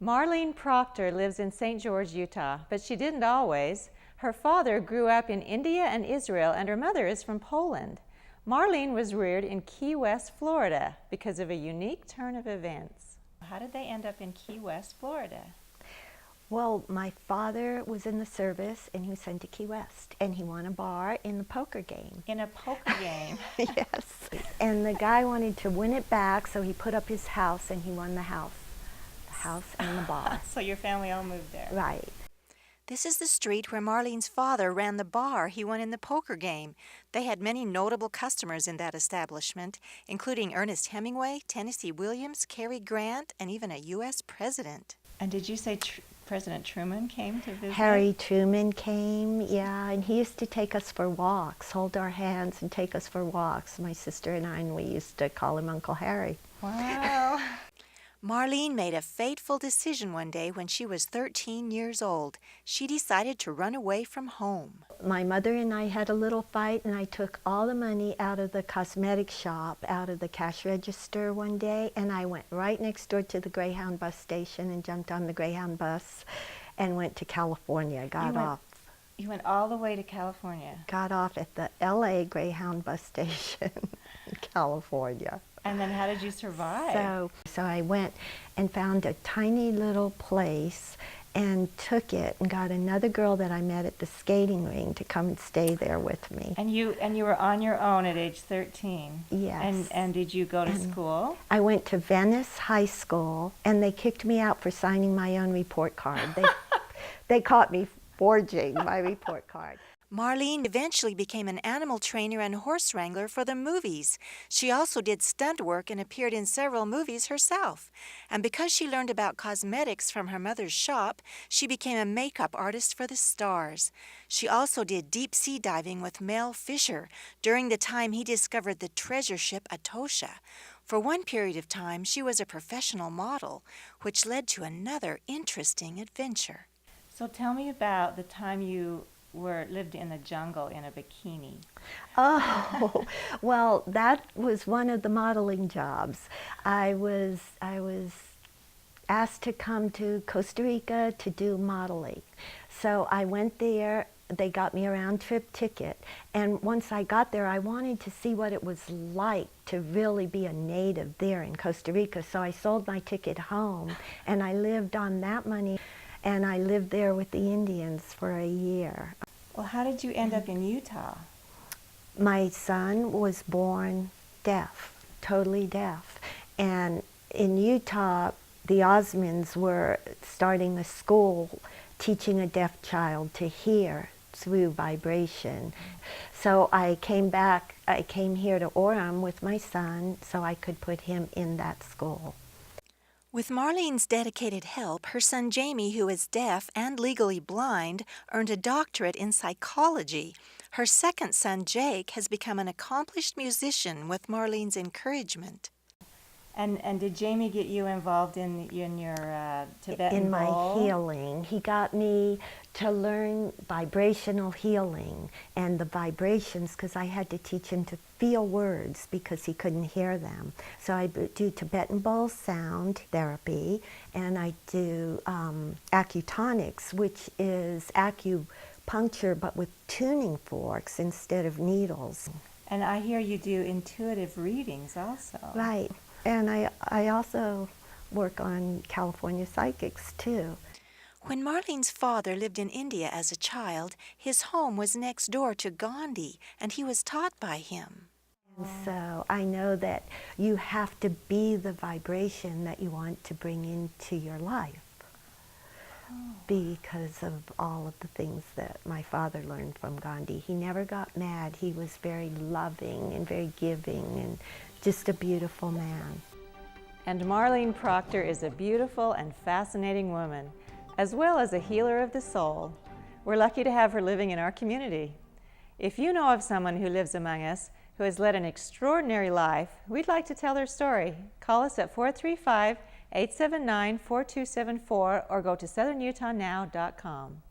Marlene Proctor lives in St. George, Utah, but she didn't always. Her father grew up in India and Israel, and her mother is from Poland. Marlene was reared in Key West, Florida, because of a unique turn of events. How did they end up in Key West, Florida? Well, my father was in the service, and he was sent to Key West, and he won a bar in the poker game. In a poker game? Yes. And the guy wanted to win it back, so he put up his house, and he won the house. The house and the bar. So your family all moved there? Right. This is the street where Marlene's father ran the bar he won in the poker game. They had many notable customers in that establishment, including Ernest Hemingway, Tennessee Williams, Cary Grant, and even a U.S. president. And did you say President Truman came to visit? Harry Truman came, yeah, and he used to take us for walks, hold our hands and take us for walks, my sister and I, and we used to call him Uncle Harry. Wow. Marlene made a fateful decision one day when she was 13 years old. She decided to run away from home. My mother and I had a little fight, and I took all the money out of the cosmetic shop, out of the cash register one day, and I went right next door to the Greyhound bus station and jumped on the Greyhound bus and went to California, You went all the way to California? Got off at the LA Greyhound bus station in California. And then how did you survive? So I went and found a tiny little place and took it and got another girl that I met at the skating ring to come and stay there with me. And you were on your own at age 13? Yes. And did you go to school? I went to Venice High School, and they kicked me out for signing my own report card. They caught me forging my report card. Marlene eventually became an animal trainer and horse wrangler for the movies. She also did stunt work and appeared in several movies herself. And because she learned about cosmetics from her mother's shop, she became a makeup artist for the stars. She also did deep-sea diving with Mel Fisher during the time he discovered the treasure ship Atosha. For one period of time, she was a professional model, which led to another interesting adventure. So tell me about the time you lived in the jungle in a bikini. Oh, well, that was one of the modeling jobs. I was asked to come to Costa Rica to do modeling. So I went there. They got me a round-trip ticket. And once I got there, I wanted to see what it was like to really be a native there in Costa Rica. So I sold my ticket home, and I lived on that money. And I lived there with the Indians for a year. Well, how did you end up in Utah? My son was born deaf, totally deaf. And in Utah, the Osmonds were starting a school teaching a deaf child to hear through vibration. So I came here to Orem with my son so I could put him in that school. With Marlene's dedicated help, her son Jamie, who is deaf and legally blind, earned a doctorate in psychology. Her second son, Jake, has become an accomplished musician with Marlene's encouragement. And did Jamie get you involved in your Tibetan In my bowl? healing. He got me to learn vibrational healing and the vibrations, because I had to teach him to feel words because he couldn't hear them. So I do Tibetan bowl sound therapy, and I do acutonics, which is acupuncture but with tuning forks instead of needles. And I hear you do intuitive readings also. Right. And I also work on California psychics, too. When Marlene's father lived in India as a child, his home was next door to Gandhi, and he was taught by him. And so I know that you have to be the vibration that you want to bring into your life because of all of the things that my father learned from Gandhi. He never got mad. He was very loving and very giving and just a beautiful man. And Marlene Proctor is a beautiful and fascinating woman, as well as a healer of the soul. We're lucky to have her living in our community. If you know of someone who lives among us who has led an extraordinary life, we'd like to tell their story. Call us at 435-879-4274 or go to southernutahnow.com.